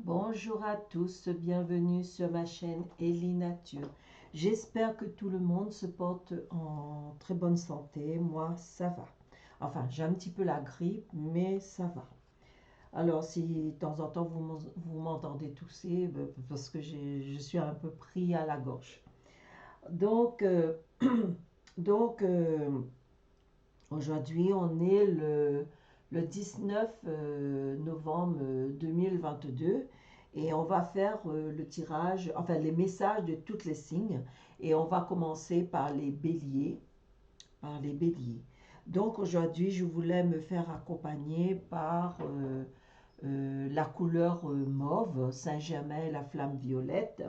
Bonjour à tous, bienvenue sur ma chaîne Ellie Nature. J'espère que tout le monde se porte en très bonne santé. Moi, ça va. Enfin, j'ai un petit peu la grippe, mais ça va. Alors, si de temps en temps vous m'entendez tousser, parce que je suis un peu pris à la gorge. Donc, euh, donc, aujourd'hui, on est le 19 novembre 2022 et on va faire le tirage, enfin les messages de toutes les signes et on va commencer par les béliers, par les béliers. Donc aujourd'hui, je voulais me faire accompagner par la couleur mauve, Saint-Germain, la flamme violette,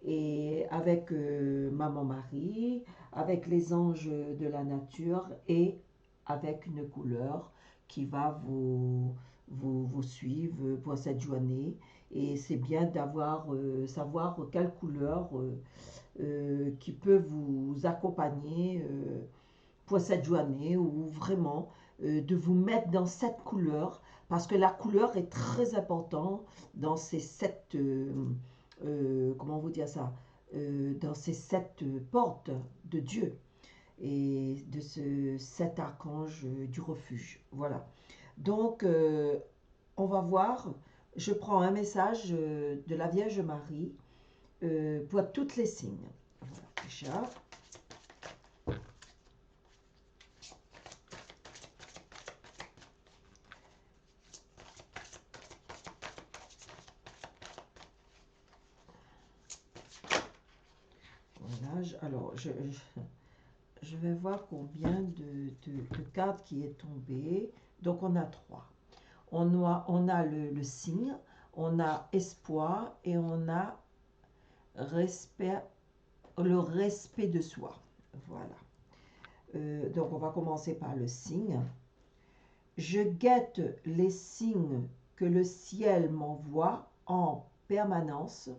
et avec Maman Marie, avec les anges de la nature et avec une couleur qui va vous suivre pour cette journée. Et c'est bien d'avoir savoir quelle couleur qui peut vous accompagner pour cette journée ou vraiment de vous mettre dans cette couleur parce que la couleur est très importante dans ces sept comment vous dire ça, dans ces sept portes de Dieu et de ce sept archanges du refuge. Voilà. Donc, on va voir. Je prends un message de la Vierge Marie pour toutes les signes. Voilà, déjà. Voilà, alors, je vais voir combien de cartes qui est tombé. Donc, on a trois. On a le signe, on a espoir et on a respect, le respect de soi. Voilà. Donc, on va commencer par le signe. Je guette les signes que le ciel m'envoie en permanence.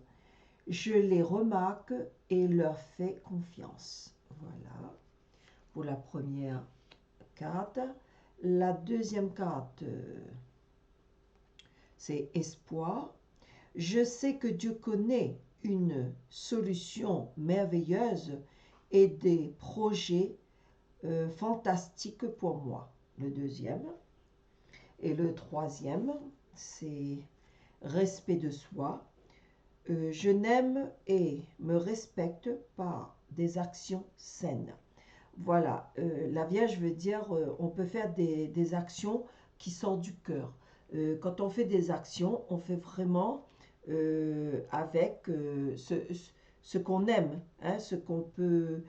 Je les remarque et leur fais confiance. Voilà pour la première carte. La deuxième carte, c'est espoir. Je sais que Dieu connaît une solution merveilleuse et des projets fantastiques pour moi. Le deuxième. Et le troisième, c'est respect de soi. Je n'aime et me respecte par des actions saines. Voilà, la Vierge veut dire on peut faire des actions qui sortent du cœur. Quand on fait des actions, on fait vraiment avec ce qu'on aime, hein, ce qu'on peut.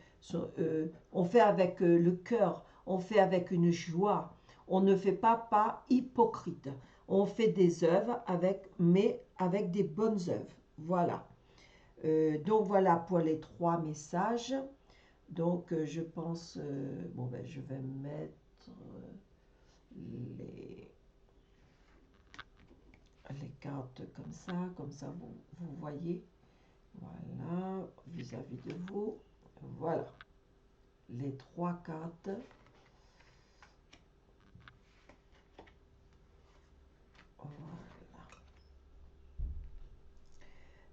On fait avec le cœur, on fait avec une joie. On ne fait pas hypocrite. On fait des œuvres mais avec des bonnes œuvres. Voilà. Donc voilà pour les trois messages. Donc, je pense, bon, ben, je vais mettre les, les cartes comme ça vous voyez, voilà, vis-à-vis de vous, voilà, les trois cartes. Voilà.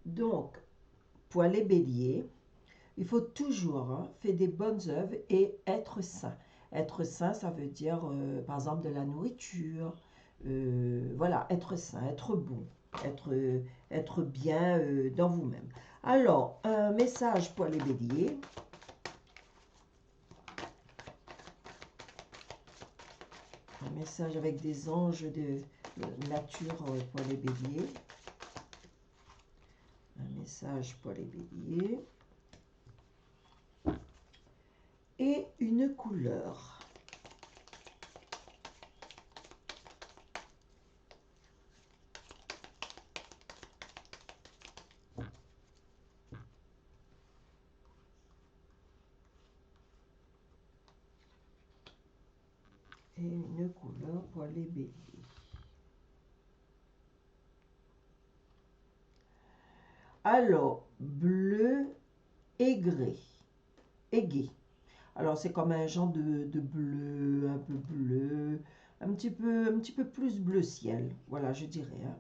Donc, pour les béliers, il faut toujours faire des bonnes œuvres et être sain. Être sain, ça veut dire, par exemple, de la nourriture. Voilà, être sain, être bon, être bien dans vous-même. Alors, un message pour les béliers. Un message avec des anges de nature pour les béliers. Un message pour les béliers. Et une couleur. Et une couleur pour les béliers. Alors, bleu aigre. Aigué. Alors, c'est comme un genre de bleu, un peu bleu, un petit peu plus bleu ciel. Voilà, je dirais. Hein.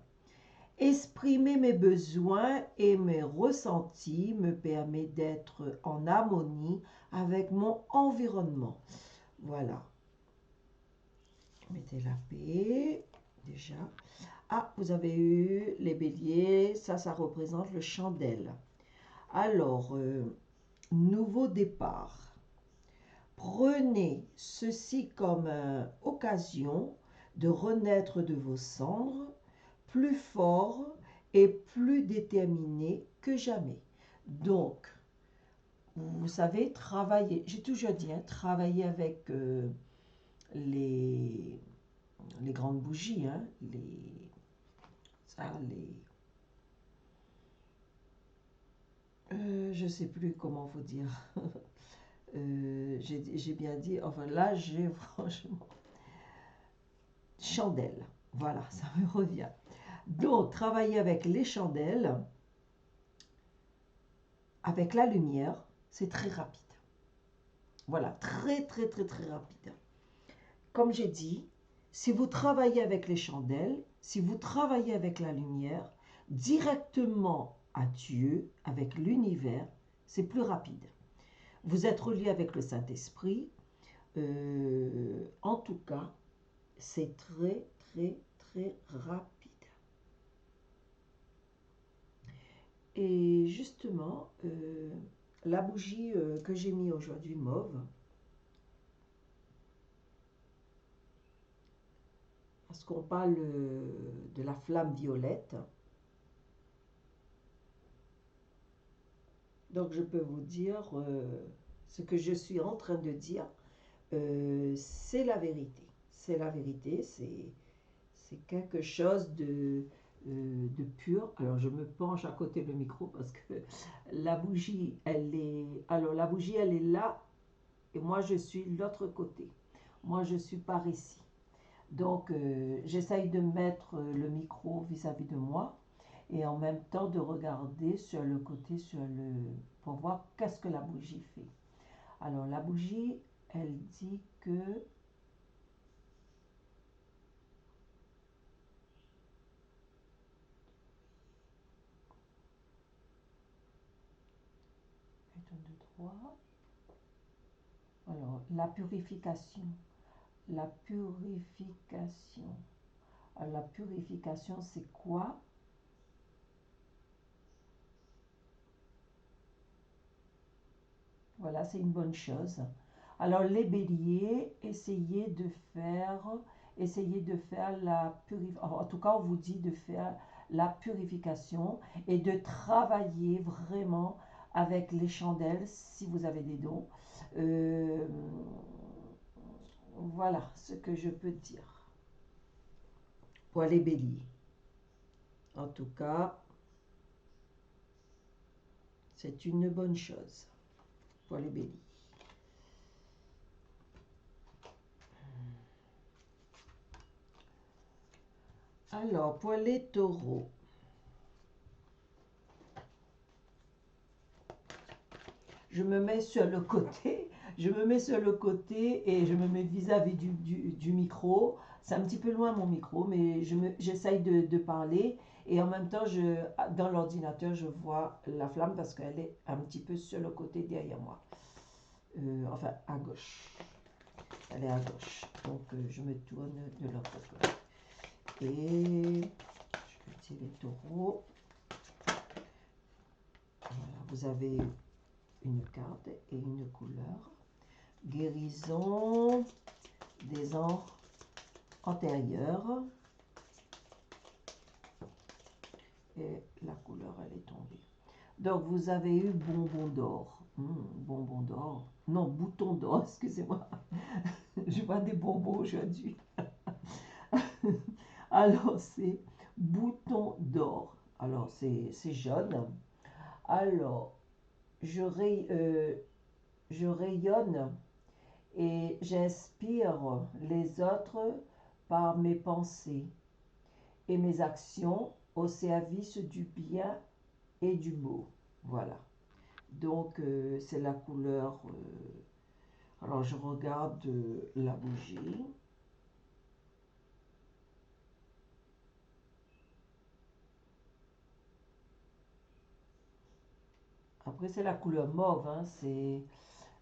Exprimer mes besoins et mes ressentis me permet d'être en harmonie avec mon environnement. Voilà. Mettez la paix, déjà. Ah, vous avez eu les béliers, ça représente le chandelle. Alors, nouveau départ. Prenez ceci comme une occasion de renaître de vos cendres, plus fort et plus déterminé que jamais. Donc, vous savez, travailler, j'ai toujours dit, hein, travailler avec les grandes bougies, hein, je ne sais plus comment vous dire. J'ai bien dit, enfin là, j'ai franchement... Chandelle, voilà, ça me revient. Donc, travailler avec les chandelles, avec la lumière, c'est très rapide. Voilà, très, très, très, très rapide. Comme j'ai dit, si vous travaillez avec les chandelles, si vous travaillez avec la lumière, directement à Dieu, avec l'univers, c'est plus rapide. Vous êtes relié avec le Saint-Esprit. En tout cas, c'est très, très, très rapide. Et justement, la bougie que j'ai mis aujourd'hui mauve, parce qu'on parle de la flamme violette, donc je peux vous dire ce que je suis en train de dire, c'est la vérité. C'est la vérité, c'est quelque chose de pur. Alors je me penche à côté du micro parce que la bougie, elle est... Alors la bougie, elle est là et moi je suis de l'autre côté. Moi je suis par ici. Donc j'essaye de mettre le micro vis-à-vis de moi et en même temps de regarder sur le côté, pour voir qu'est-ce que la bougie fait. Alors la bougie, elle dit que... Alors, la purification. La purification. Alors, la purification, c'est quoi? Voilà, c'est une bonne chose. Alors, les béliers, essayez de faire la purification. En tout cas, on vous dit de faire la purification et de travailler vraiment avec les chandelles si vous avez des dons. Voilà ce que je peux dire pour les béliers. En tout cas, c'est une bonne chose pour les béliers. Alors, pour les taureaux, je me mets sur le côté, et je me mets vis-à-vis du micro. C'est un petit peu loin mon micro, mais j'essaye de parler et en même temps, dans l'ordinateur, je vois la flamme parce qu'elle est un petit peu sur le côté derrière moi. Enfin, à gauche. Elle est à gauche. Donc, je me tourne de l'autre côté. Et je vais tirer les taureaux. Voilà, vous avez une carte et une couleur. Guérison des ans antérieurs. Et la couleur, elle est tombée. Donc, vous avez eu bonbon d'or. Bonbon d'or. Non, bouton d'or, excusez-moi. Je vois des bonbons aujourd'hui. Alors, c'est bouton d'or. Alors, c'est jaune. Alors, je rayonne et j'inspire les autres par mes pensées et mes actions au service du bien et du beau. Voilà. Donc, c'est la couleur. Alors, je regarde la bougie. Après, c'est la couleur mauve, hein,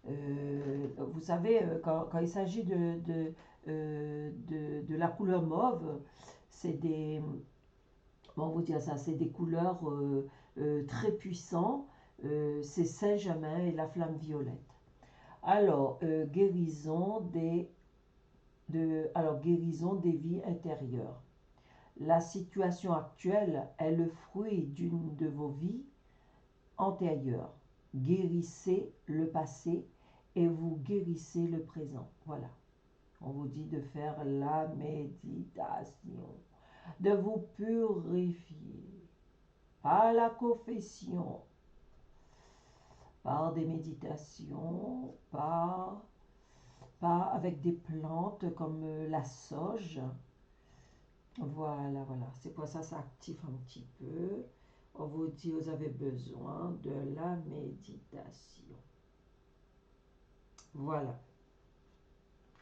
vous savez, quand il s'agit de la couleur mauve, c'est des, bon, on vous dire ça, c'est des couleurs très puissantes. C'est Saint-Germain et la flamme violette. Alors, guérison des vies intérieures. La situation actuelle est le fruit d'une de vos vies antérieures. Guérissez le passé et vous guérissez le présent. Voilà. On vous dit de faire la méditation, de vous purifier à la confession, par des méditations, pas avec des plantes comme la sauge. Voilà, voilà. C'est pour ça ça active un petit peu. On vous dit, vous avez besoin de la méditation. Voilà.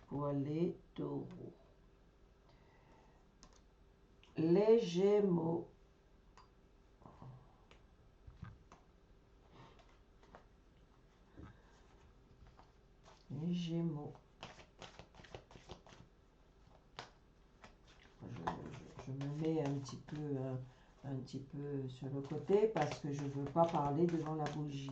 Pour les taureaux. Les Gémeaux. Les Gémeaux. Je me mets un petit peu sur le côté parce que je ne veux pas parler devant la bougie.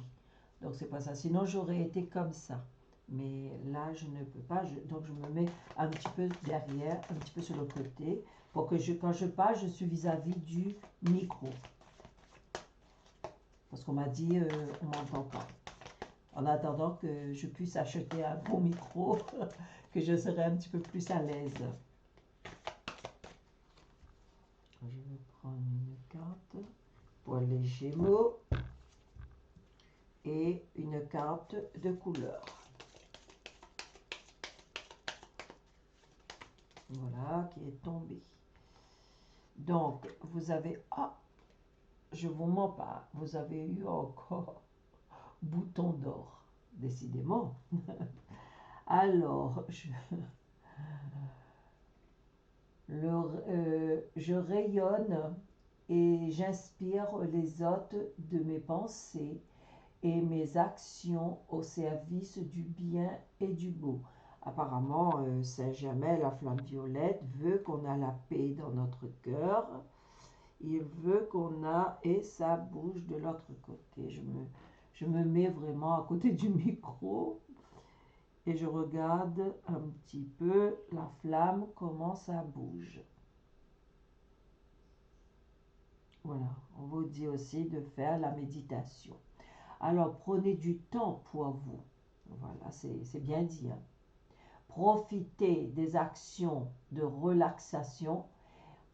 Donc c'est pas ça. Sinon j'aurais été comme ça. Mais là je ne peux pas. Donc je me mets un petit peu derrière, un petit peu sur le côté. Pour que quand je parle, je suis vis-à-vis du micro. Parce qu'on m'a dit on m'entend pas. En attendant que je puisse acheter un bon micro, que je serai un petit peu plus à l'aise. Je vais prendre une carte pour les Gémeaux et une carte de couleur. Voilà, qui est tombée. Donc, vous avez... Ah, je vous mens pas, vous avez eu encore bouton d'or, décidément. Alors, je rayonne et j'inspire les hôtes de mes pensées et mes actions au service du bien et du beau. Apparemment, Saint-Germain, la flamme violette, veut qu'on a la paix dans notre cœur. Il veut qu'on a et ça bouge de l'autre côté. Je me mets vraiment à côté du micro et je regarde un petit peu la flamme, comment ça bouge. Voilà, on vous dit aussi de faire la méditation. Alors, prenez du temps pour vous. Voilà, c'est bien dit. Hein. Profitez des actions de relaxation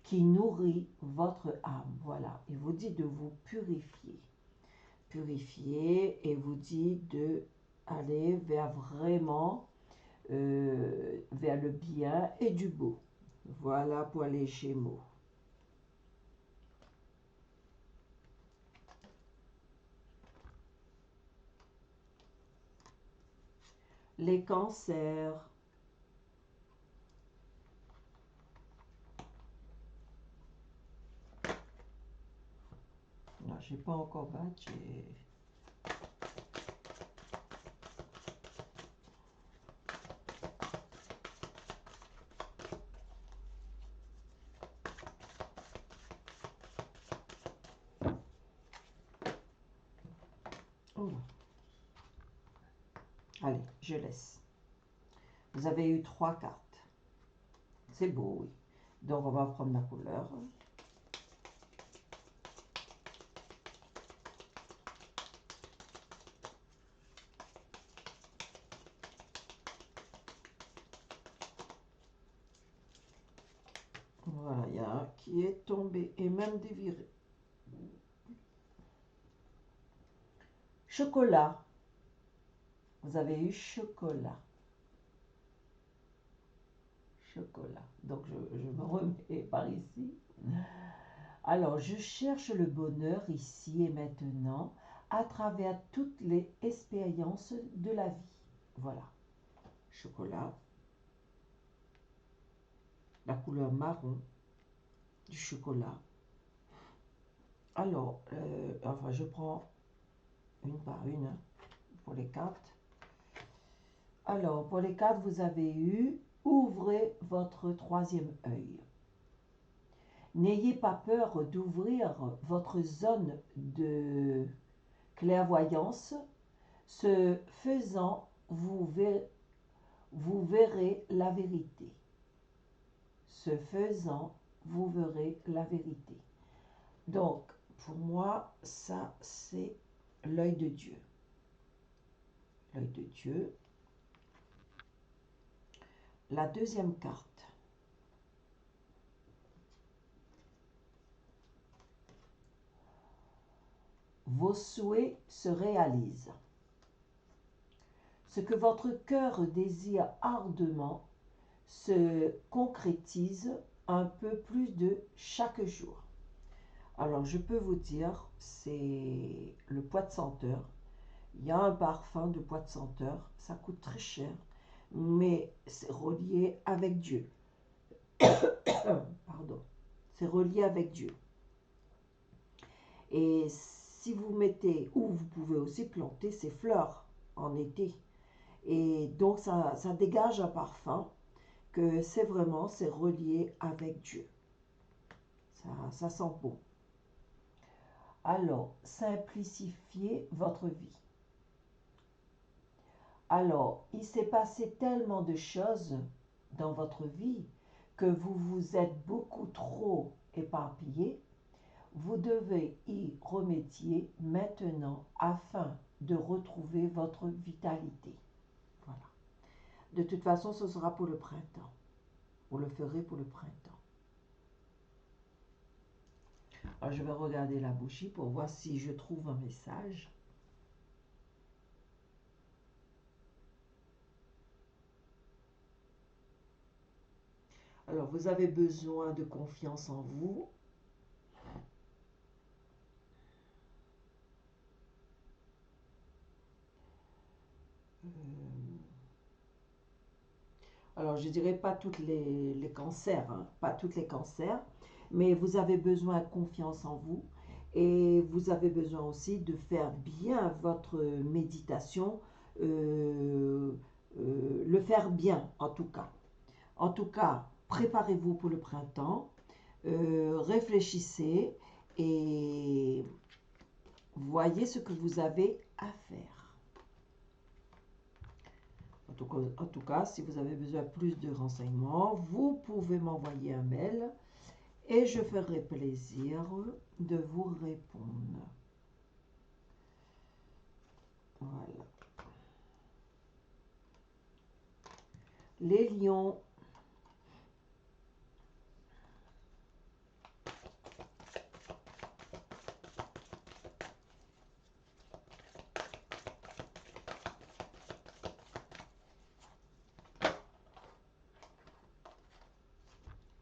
qui nourrit votre âme. Voilà, il vous dit de vous purifier. Purifier et vous dit de aller vers vraiment, vers le bien et du beau. Voilà pour les Gémeaux. Les cancers. Non, je n'ai pas encore battu. Oh. Allez, je laisse. Vous avez eu 3 cartes. C'est beau, oui. Donc, on va prendre la couleur. Voilà, il y a un qui est tombé et même déviré. Chocolat. Vous avez eu chocolat. Chocolat. Donc, je me remets par ici. Alors, je cherche le bonheur ici et maintenant à travers toutes les expériences de la vie. Voilà. Chocolat. La couleur marron du chocolat. Alors, enfin, je prends une par une, hein, pour les cartes. Alors, pour les cartes, vous avez eu « Ouvrez votre troisième œil ». N'ayez pas peur d'ouvrir votre zone de clairvoyance. Ce faisant, vous verrez la vérité. Ce faisant, vous verrez la vérité. Donc, pour moi, ça, c'est l'œil de Dieu. L'œil de Dieu. La deuxième carte. Vos souhaits se réalisent. Ce que votre cœur désire ardemment se concrétise un peu plus de chaque jour. Alors, je peux vous dire, c'est le pois de senteur. Il y a un parfum de pois de senteur, ça coûte très cher, mais c'est relié avec Dieu. Pardon. C'est relié avec Dieu. Et si vous mettez, ou vous pouvez aussi planter ces fleurs en été. Et donc, ça dégage un parfum que c'est relié avec Dieu. Ça sent bon. Alors, simplifiez votre vie. Alors, il s'est passé tellement de choses dans votre vie que vous vous êtes beaucoup trop éparpillé. Vous devez y remédier maintenant afin de retrouver votre vitalité. Voilà. De toute façon, ce sera pour le printemps. Vous le ferez pour le printemps. Alors, je vais regarder la bougie pour voir si je trouve un message. Alors, vous avez besoin de confiance en vous. Alors, je dirais pas tous les cancers, hein, pas tous les cancers, mais vous avez besoin de confiance en vous et vous avez besoin aussi de faire bien votre méditation, le faire bien en tout cas. En tout cas, préparez-vous pour le printemps, réfléchissez et voyez ce que vous avez à faire. En tout cas, si vous avez besoin de plus de renseignements, vous pouvez m'envoyer un mail et je ferai plaisir de vous répondre. Voilà. Les lions.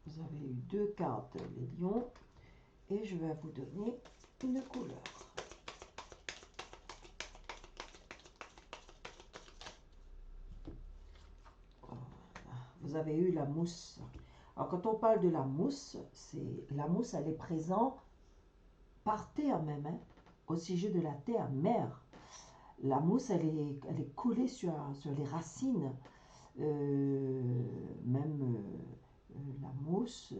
Vous avez eu deux cartes, les lions, et je vais vous donner une couleur. Vous avez eu la mousse. Alors, quand on parle de la mousse, elle est présente par terre même, hein, au sujet de la terre, mère. La mousse, elle est collée sur les racines. Même la mousse,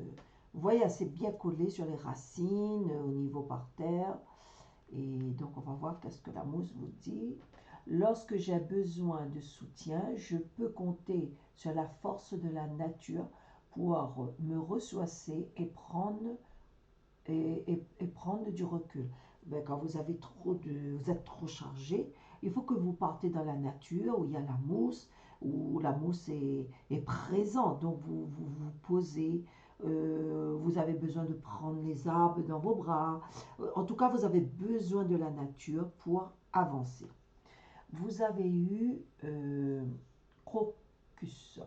vous voyez, elle s'est bien collée sur les racines, au niveau par terre. Et donc, on va voir qu'est-ce que la mousse vous dit. Lorsque j'ai besoin de soutien, je peux compter sur la force de la nature pour me ressourcer et prendre du recul. Ben, quand vous êtes trop chargé, il faut que vous partez dans la nature où il y a la mousse, où la mousse est présente. Donc vous posez, vous avez besoin de prendre les arbres dans vos bras. En tout cas, vous avez besoin de la nature pour avancer. Vous avez eu Crocus.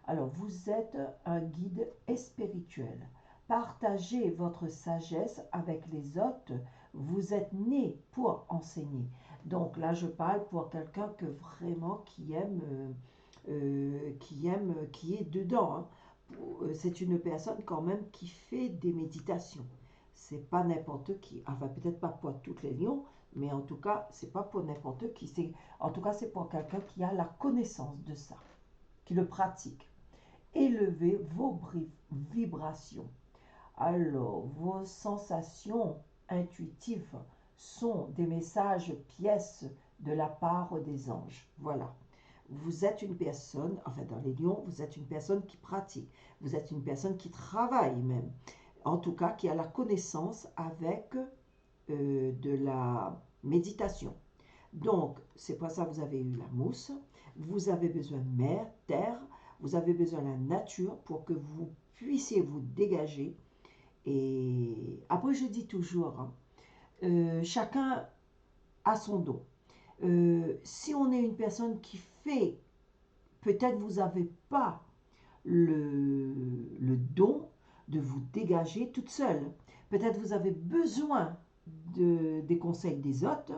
Alors, vous êtes un guide spirituel. Partagez votre sagesse avec les autres. Vous êtes né pour enseigner. Donc là, je parle pour quelqu'un que vraiment qui est dedans, hein. C'est une personne quand même qui fait des méditations. C'est pas n'importe qui. Enfin, peut-être pas pour toutes les lions, Mais en tout cas, c'est pas pour n'importe qui. En tout cas, c'est pour quelqu'un qui a la connaissance de ça, qui le pratique. Élevez vos vibrations. Alors, vos sensations intuitives sont des messages pièces de la part des anges. Voilà. Vous êtes une personne, enfin dans les lions, vous êtes une personne qui pratique. Vous êtes une personne qui travaille même. En tout cas, qui a la connaissance avec de la méditation. Donc, c'est pour ça que vous avez eu la mousse. Vous avez besoin de mer, terre. Vous avez besoin de la nature pour que vous puissiez vous dégager. Et après, je dis toujours, hein, chacun a son don. Si on est une personne qui fait, peut-être vous n'avez pas le don de vous dégager toute seule. Peut-être vous avez besoin des conseils des autres,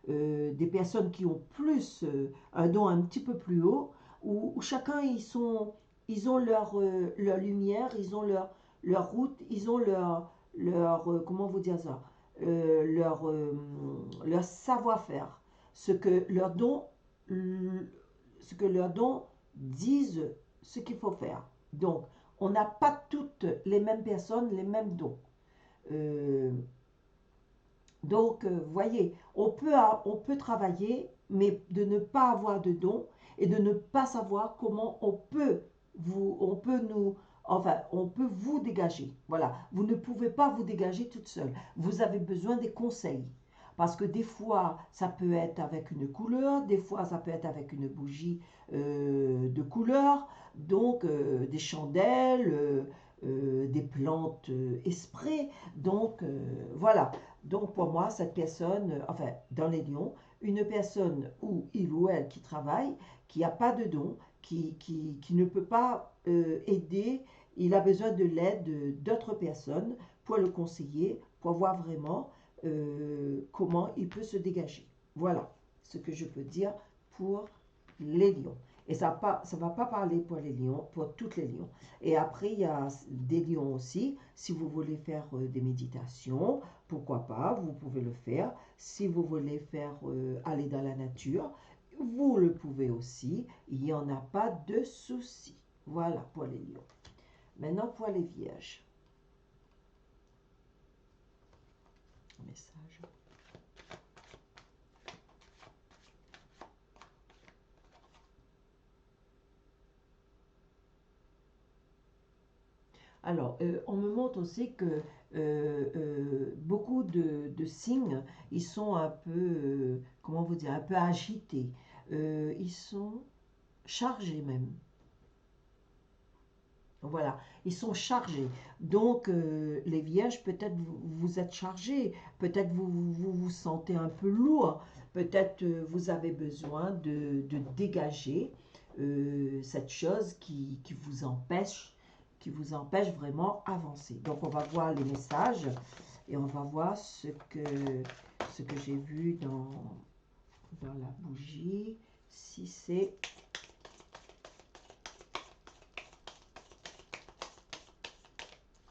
des personnes qui ont plus un don un petit peu plus haut, où chacun ils ont leur lumière, ils ont leur route, ils ont comment vous dire ça, leur savoir-faire, ce que leur don disent ce qu'il faut faire. Donc, on n'a pas toutes les mêmes personnes, les mêmes dons. Donc, voyez, on peut travailler, mais de ne pas avoir de dons et de ne pas savoir comment on peut vous dégager. Voilà, vous ne pouvez pas vous dégager toute seule. Vous avez besoin des conseils. Parce que des fois, ça peut être avec une couleur, des fois, ça peut être avec une bougie de couleur, donc des chandelles, des plantes esprits. Donc, voilà. Donc, pour moi, cette personne, enfin, dans les lions, une personne où il ou elle qui travaille, qui n'a pas de don, qui ne peut pas aider, il a besoin de l'aide d'autres personnes pour le conseiller, pour voir vraiment comment il peut se dégager. Voilà ce que je peux dire pour les lions. Et ça ne va pas parler pour les lions, pour toutes les lions. Et après, il y a des lions aussi. Si vous voulez faire des méditations, pourquoi pas, vous pouvez le faire. Si vous voulez faire aller dans la nature, vous le pouvez aussi. Il n'y en a pas de souci. Voilà pour les lions. Maintenant pour les vierges. Message. Alors, on me montre aussi que beaucoup de signes, ils sont un peu, comment vous dire, un peu agités. Ils sont chargés même. Voilà, ils sont chargés. Donc, les vierges, peut-être vous êtes chargés, peut-être vous sentez un peu lourd, peut-être vous avez besoin de dégager cette chose qui vous empêche vraiment avancer. Donc, on va voir les messages et on va voir ce que j'ai vu dans la bougie, si c'est...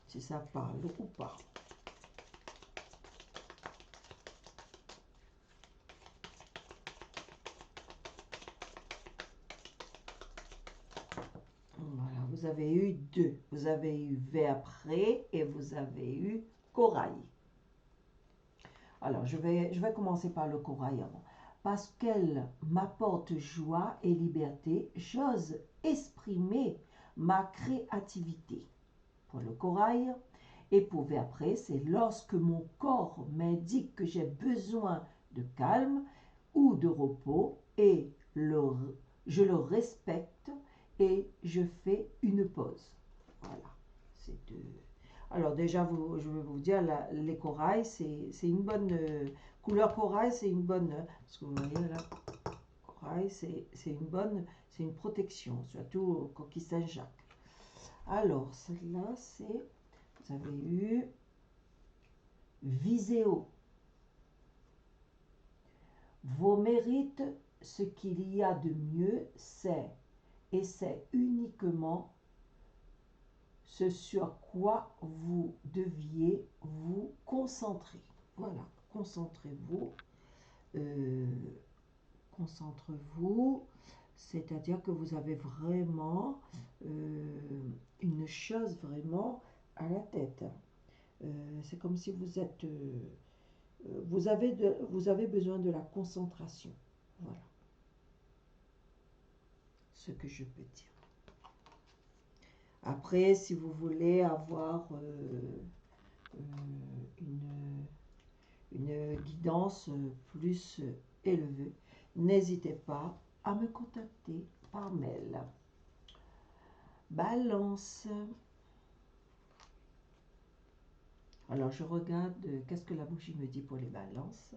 si ça parle ou pas. Voilà, vous avez eu deux. Vous avez eu vert prêt et vous avez eu corail. Alors, je vais commencer par le corail avant. Parce qu'elle m'apporte joie et liberté, j'ose exprimer ma créativité. Pour le corail. Et pour vert prêt, c'est lorsque mon corps m'indique que j'ai besoin de calme ou de repos et je le respecte et je fais une pause. Voilà. Alors déjà, je vais vous dire, les corails, c'est une bonne... couleur corail, c'est une bonne... parce que vous voyez là, corail, c'est une protection, surtout au coquille Saint-Jacques. Alors, celle-là, c'est... Vous avez eu Viséo. Vos mérites, ce qu'il y a de mieux, c'est uniquement ce sur quoi vous deviez vous concentrer. Voilà, concentrez-vous concentrez-vous, c'est-à-dire que vous avez vraiment une chose vraiment à la tête. C'est comme si vous êtes, vous avez besoin de la concentration. Voilà ce que je peux dire. Après, si vous voulez avoir une guidance plus élevée, n'hésitez pas à me contacter par mail. Balance. Alors, je regarde qu'est-ce que la bougie me dit pour les balances.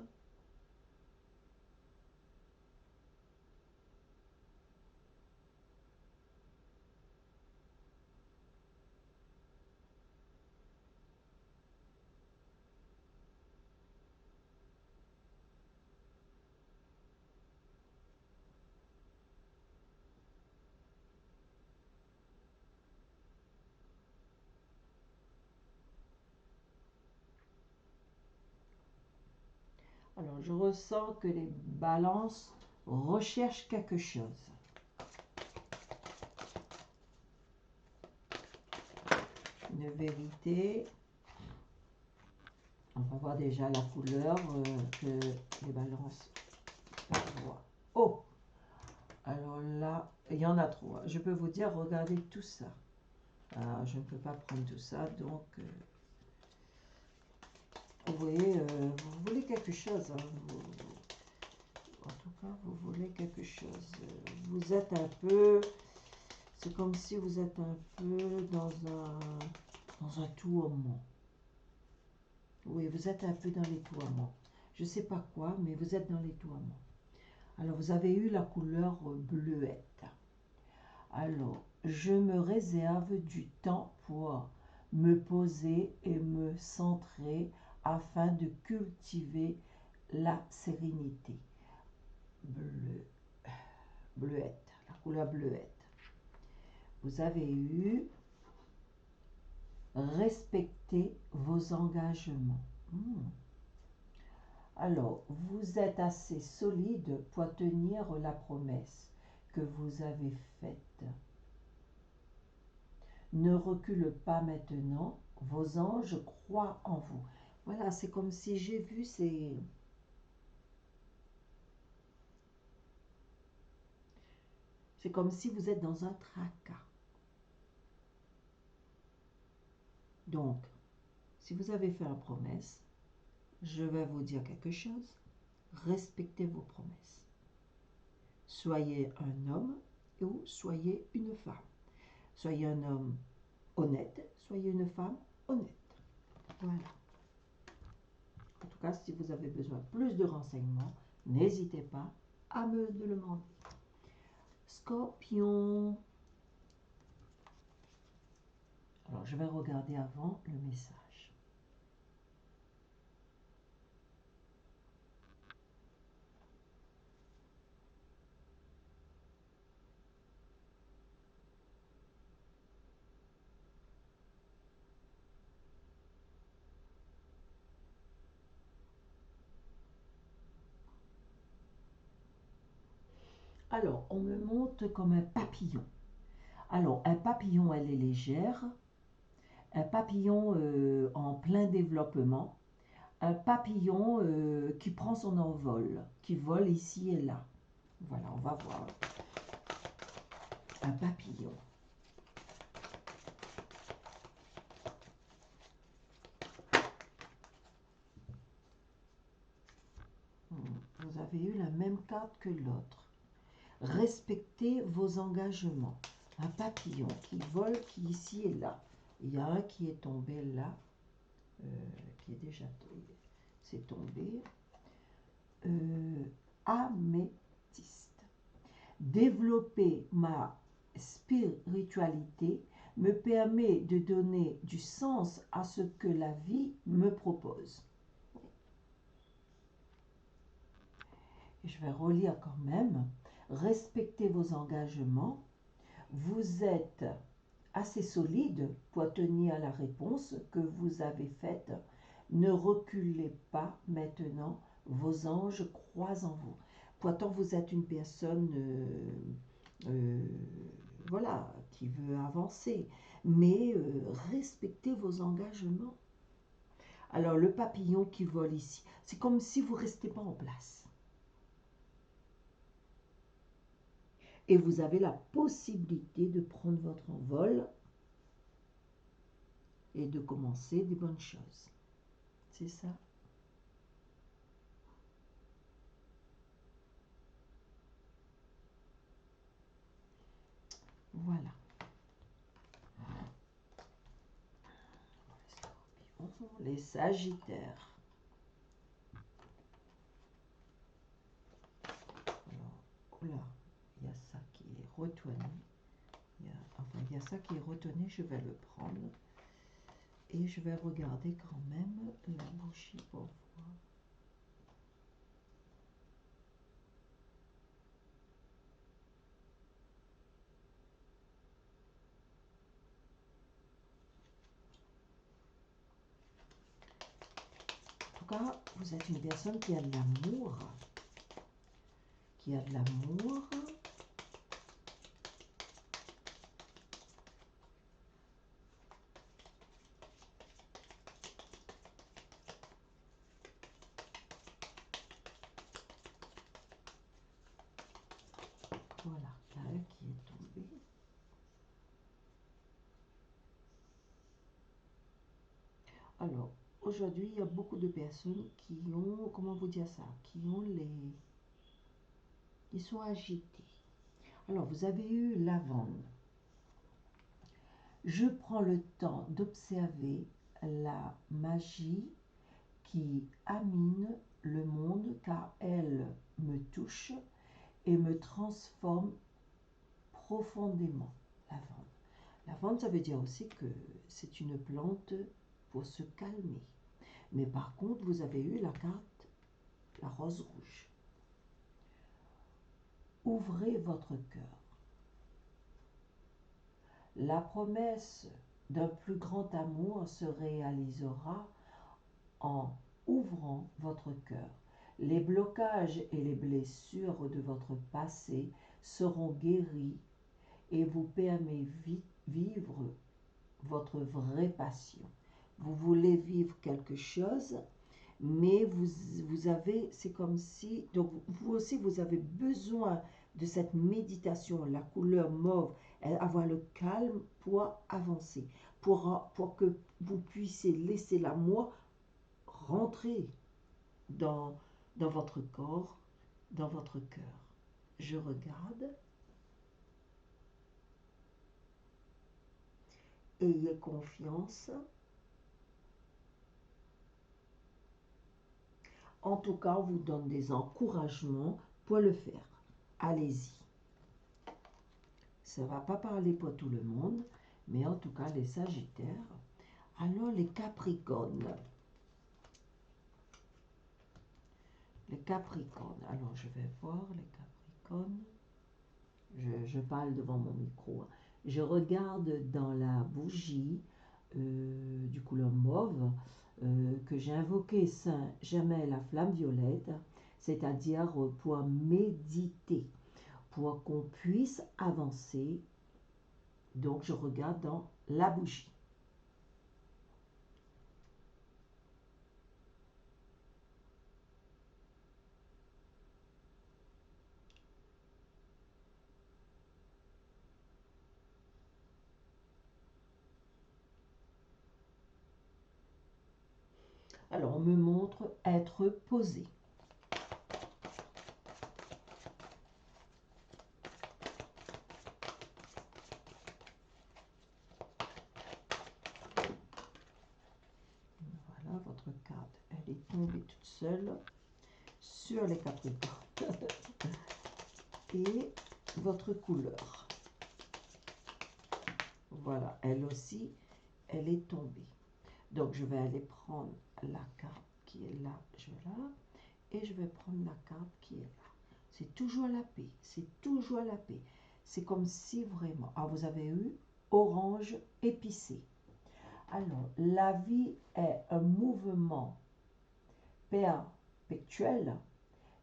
Alors, je ressens que les balances recherchent quelque chose. Une vérité. On va voir déjà la couleur que les balances voient. Oh! Alors là, il y en a trop. Je peux vous dire, regardez tout ça. Alors, je ne peux pas prendre tout ça, donc... vous voyez, vous voulez quelque chose. Hein, en tout cas, vous voulez quelque chose. Vous êtes un peu... C'est comme si vous êtes un peu dans un tourment. Oui, vous êtes un peu dans les tourments. Je ne sais pas quoi, mais vous êtes dans les tourments. Alors, vous avez eu la couleur bleuette. Alors, je me réserve du temps pour me poser et me centrer afin de cultiver la sérénité. Bleuette, la couleur bleuette. Vous avez eu respecter vos engagements. Alors, vous êtes assez solide pour tenir la promesse que vous avez faite. Ne recule pas maintenant, vos anges croient en vous. Voilà, c'est comme si j'ai vu c'est comme si vous êtes dans un tracas. Donc, si vous avez fait une promesse, je vais vous dire quelque chose. Respectez vos promesses. Soyez un homme ou soyez une femme. Soyez un homme honnête, soyez une femme honnête. Voilà. En tout cas, si vous avez besoin de plus de renseignements, n'hésitez pas à me demander. Scorpion. Alors, je vais regarder avant le message. Alors, on me montre comme un papillon. Alors, un papillon, elle est légère. Un papillon en plein développement. Un papillon qui prend son envol, qui vole ici et là. Voilà, on va voir. Un papillon. Vous avez eu la même carte que l'autre. Respectez vos engagements. Un papillon qui vole, qui ici et là. Il y a un qui est tombé là, qui est déjà tombé. C'est tombé. Améthyste. Développer ma spiritualité me permet de donner du sens à ce que la vie me propose. Et je vais relire quand même. Respectez vos engagements. Vous êtes assez solide pour tenir la réponse que vous avez faite. Ne reculez pas maintenant. Vos anges croient en vous. Pourtant, vous êtes une personne, euh, voilà, qui veut avancer. Mais respectez vos engagements. Alors, le papillon qui vole ici, c'est comme si vous ne restez pas en place. Et vous avez la possibilité de prendre votre envol et de commencer des bonnes choses. C'est ça. Voilà. Les Sagittaires. Alors, oula, il y a ça qui est retourné. Il y a ça qui est retourné, je vais le prendre. Et je vais regarder quand même la bougie pour voir. En tout cas, vous êtes une personne qui a de l'amour. Qui a de l'amour. Voilà, là qui est tombé. Alors, aujourd'hui, il y a beaucoup de personnes qui ont, comment vous dire ça, qui sont agitées. Alors, vous avez eu lavande. Je prends le temps d'observer la magie qui anime le monde car elle me touche et me transforme profondément. Lavande. Lavande, ça veut dire aussi que c'est une plante pour se calmer. Mais par contre, vous avez eu la carte, la rose rouge. Ouvrez votre cœur. La promesse d'un plus grand amour se réalisera en ouvrant votre cœur. Les blocages et les blessures de votre passé seront guéris et vous permettent vivre votre vraie passion. Vous voulez vivre quelque chose, mais vous avez, c'est comme si, donc vous aussi vous avez besoin de cette méditation, la couleur mauve, avoir le calme pour avancer, pour que vous puissiez laisser l'amour rentrer dans, dans votre corps, dans votre cœur. Je regarde. Ayez confiance. En tout cas, on vous donne des encouragements pour le faire. Allez-y. Ça ne va pas parler pour tout le monde, mais en tout cas, les Sagittaires. Alors, les Capricornes. Les Capricornes. Alors, je vais voir les Capricornes. Je parle devant mon micro. Je regarde dans la bougie du couleur mauve que j'ai invoqué Saint Germain la flamme violette, c'est-à-dire pour méditer, pour qu'on puisse avancer. Donc, je regarde dans la bougie. Alors, on me montre être posé. Voilà, votre carte, elle est tombée toute seule sur les Capricornes. Et votre couleur. Voilà, elle aussi, elle est tombée. Donc, je vais aller prendre la carte qui est là, je vais là. Et je vais prendre la carte qui est là. C'est toujours la paix. C'est toujours la paix. C'est comme si vraiment... Ah, vous avez eu orange épicé. Alors, la vie est un mouvement perpétuelle.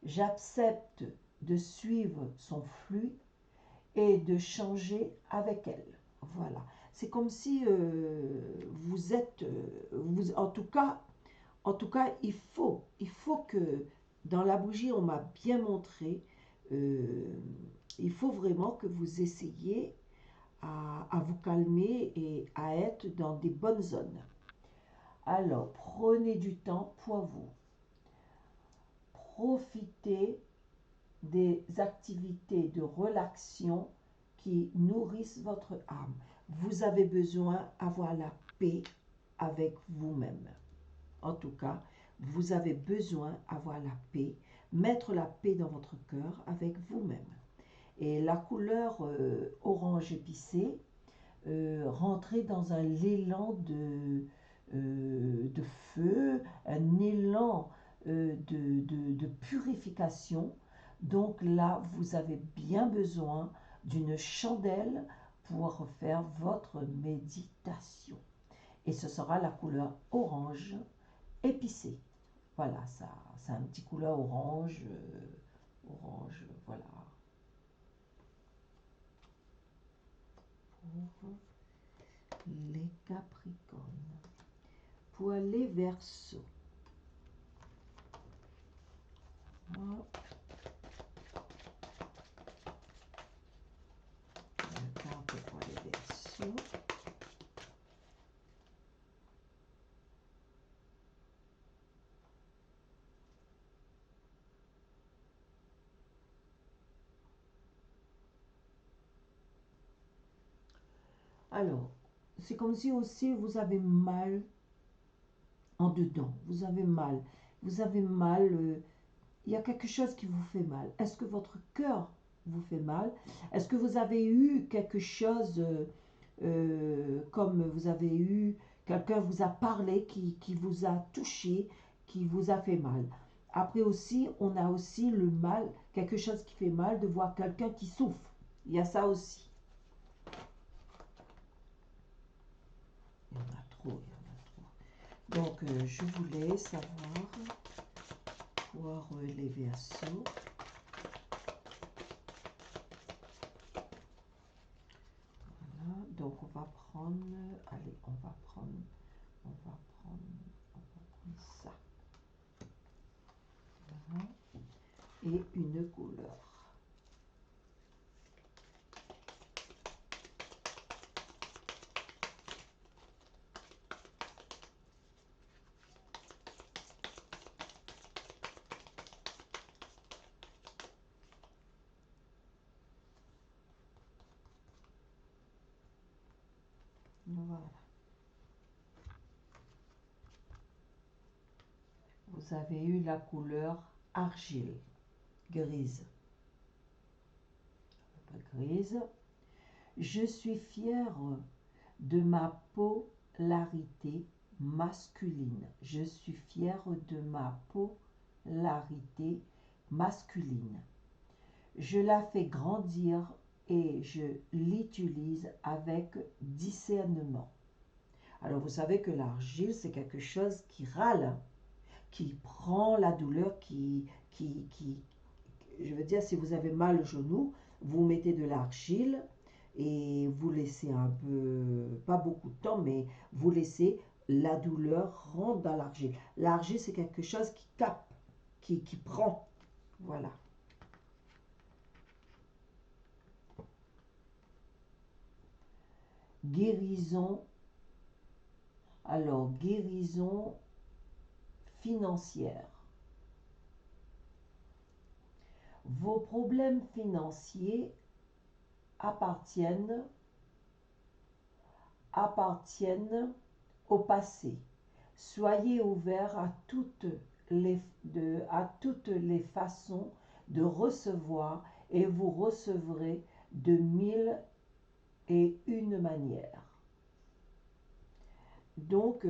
J'accepte de suivre son flux et de changer avec elle. Voilà. C'est comme si vous êtes, en tout cas, il faut que dans la bougie, on m'a bien montré, euh, il faut vraiment que vous essayiez à vous calmer et à être dans des bonnes zones. Alors, prenez du temps pour vous. Profitez des activités de relaxation qui nourrissent votre âme. Vous avez besoin d'avoir la paix avec vous-même. En tout cas, vous avez besoin d'avoir la paix, mettre la paix dans votre cœur avec vous-même. Et la couleur orange épicé, rentrer dans un élan de feu, un élan de purification. Donc là, vous avez bien besoin d'une chandelle pour faire votre méditation. Et ce sera la couleur orange épicé. Voilà, ça, c'est un petit couleur orange, orange, voilà. Pour les Capricornes. Pour les Verseaux. Voilà. La carte pour les Verseaux. Alors, c'est comme si aussi vous avez mal en dedans. Vous avez mal. Vous avez mal. Il y a quelque chose qui vous fait mal. Est-ce que votre cœur vous fait mal? Est-ce que vous avez eu quelque chose comme vous avez eu, quelqu'un vous a parlé qui vous a touché, qui vous a fait mal? Après aussi, on a aussi le mal, quelque chose qui fait mal de voir quelqu'un qui souffre. Il y a ça aussi. Il y en a trop, il y en a trop. Donc, je voulais savoir pour les Verseaux. Voilà, donc on va prendre, allez, on va prendre ça. Voilà. Et une couleur. Voilà. Vous avez eu la couleur argile, grise. Grise. Je suis fière de ma polarité masculine. Je suis fière de ma polarité masculine. Je la fais grandir et je l'utilise avec discernement. Alors vous savez que l'argile, c'est quelque chose qui râle, qui prend la douleur, je veux dire, si vous avez mal au genou, vous mettez de l'argile et vous laissez un peu, pas beaucoup de temps, mais vous laissez la douleur rentrer dans l'argile. L'argile, c'est quelque chose qui capte, qui prend. Voilà. Guérison. Alors, guérison financière. Vos problèmes financiers appartiennent au passé. Soyez ouverts à toutes les façons de recevoir et vous recevrez de 1001 manières. Donc,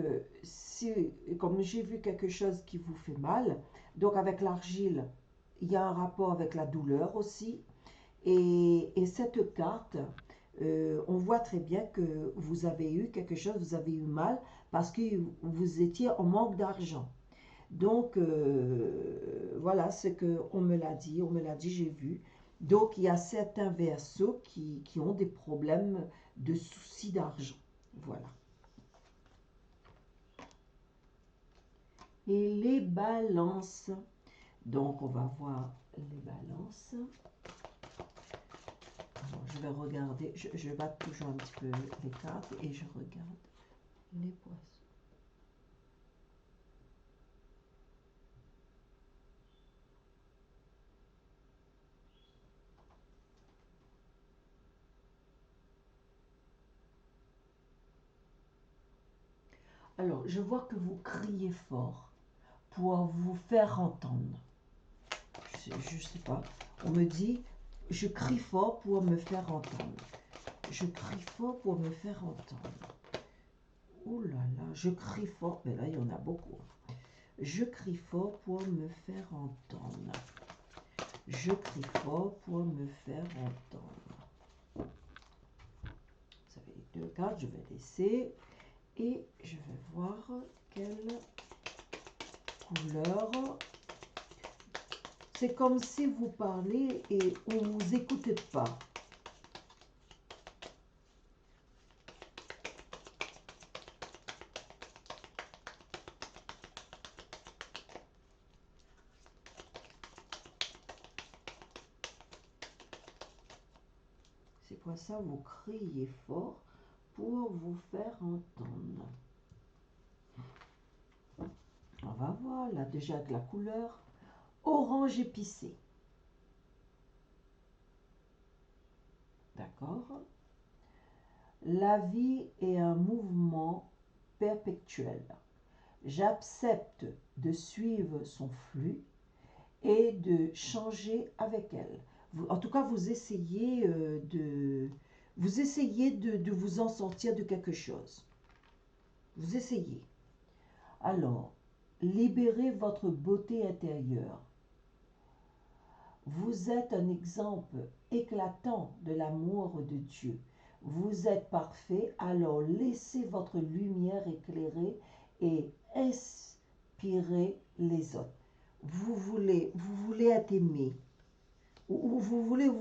comme j'ai vu quelque chose qui vous fait mal, donc avec l'argile, il y a un rapport avec la douleur aussi. Et cette carte, on voit très bien que vous avez eu quelque chose, vous avez eu mal parce que vous étiez en manque d'argent. Donc, voilà ce qu'on me l'a dit, j'ai vu. Donc, il y a certains verseaux qui ont des problèmes de soucis d'argent. Voilà. Et les balances. Donc, on va voir les balances. Alors, je vais regarder, je batte toujours un petit peu les cartes et je regarde les poissons. Alors, je vois que vous criez fort pour vous faire entendre. Je ne sais pas. On me dit, je crie fort pour me faire entendre. Je crie fort pour me faire entendre. Ouh là là, je crie fort. Mais là, il y en a beaucoup. Je crie fort pour me faire entendre. Je crie fort pour me faire entendre. Vous avez les deux cartes, je vais laisser. Et je vais voir quelle couleur. C'est comme si vous parlez et on ne vous écoute pas. C'est pour ça que vous criez fort pour vous faire entendre. On va voir là déjà avec la couleur orange épicé. D'accord? La vie est un mouvement perpétuel. J'accepte de suivre son flux et de changer avec elle. En tout cas, vous essayez de vous en sortir de quelque chose. Vous essayez. Alors, libérez votre beauté intérieure. Vous êtes un exemple éclatant de l'amour de Dieu. Vous êtes parfait, alors laissez votre lumière éclairer et inspirer les autres. Vous voulez être aimé, ou vous voulez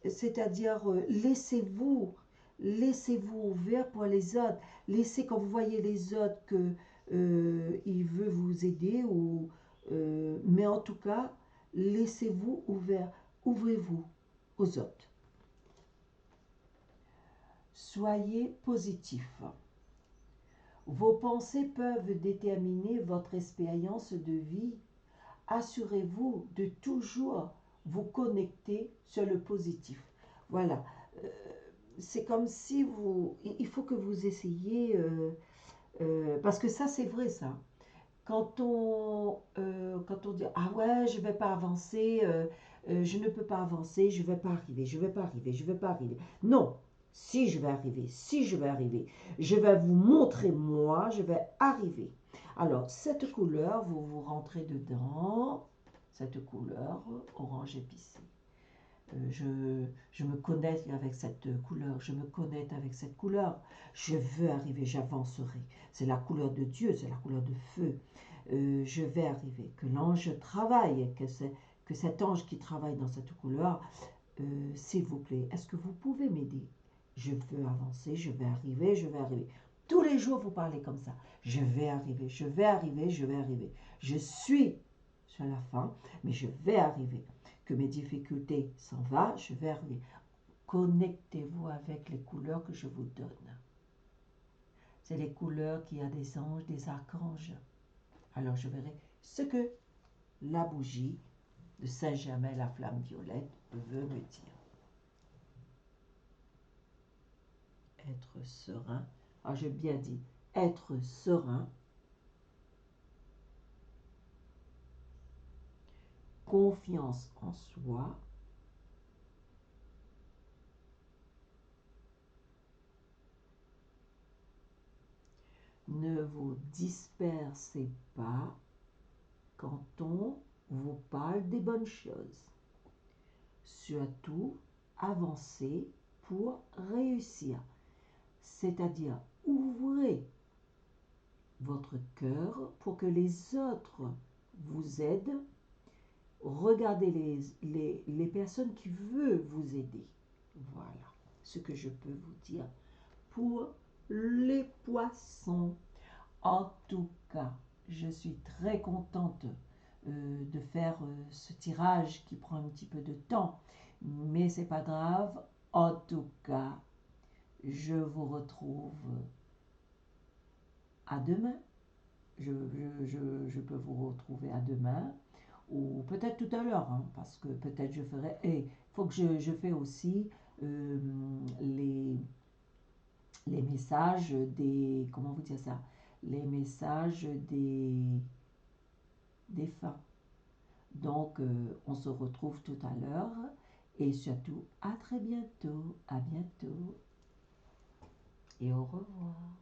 c'est-à-dire laissez-vous ouvert pour les autres. Laissez quand vous voyez les autres que il veut vous aider mais en tout cas laissez-vous ouvert, ouvrez-vous aux autres. Soyez positif. Vos pensées peuvent déterminer votre expérience de vie. Assurez-vous de toujours vous connecter sur le positif. Voilà. C'est comme si il faut que vous essayiez, parce que ça c'est vrai ça. Quand on dit ah ouais je vais pas avancer, je ne peux pas avancer, je vais pas arriver, je vais pas arriver, je vais pas arriver. Non, si je vais arriver, si je vais arriver, je vais vous montrer moi, je vais arriver. Alors cette couleur, vous rentrez dedans, cette couleur orange épicé. Je me connecte avec cette couleur, je me connecte avec cette couleur. Je veux arriver, j'avancerai. C'est la couleur de Dieu, c'est la couleur de feu. Je vais arriver. Que l'ange travaille, que cet ange qui travaille dans cette couleur, s'il vous plaît, est-ce que vous pouvez m'aider? Je veux avancer, je vais arriver, je vais arriver. Tous les jours, vous parlez comme ça. Je vais arriver, je vais arriver, je vais arriver. Je suis sur la fin, mais je vais arriver. Que mes difficultés s'en vont, je vais arriver. Connectez-vous avec les couleurs que je vous donne. C'est les couleurs qui a des anges, des archanges. Alors je verrai ce que la bougie de Saint-Germain, la flamme violette, veut me dire. Être serein. Alors j'ai bien dit être serein. Confiance en soi. Ne vous dispersez pas quand on vous parle des bonnes choses. Surtout, avancez pour réussir. C'est-à-dire, ouvrez votre cœur pour que les autres vous aident. Regardez les personnes qui veulent vous aider. Voilà ce que je peux vous dire pour les poissons. En tout cas, je suis très contente de faire ce tirage qui prend un petit peu de temps, mais c'est pas grave. En tout cas, je vous retrouve à demain. Je peux vous retrouver à demain ou peut-être tout à l'heure, hein, parce que peut-être je ferai. Et il faut que je fais aussi les messages des. Comment vous dire ça? Les messages des fins. Donc, on se retrouve tout à l'heure et surtout à très bientôt. À bientôt et au revoir.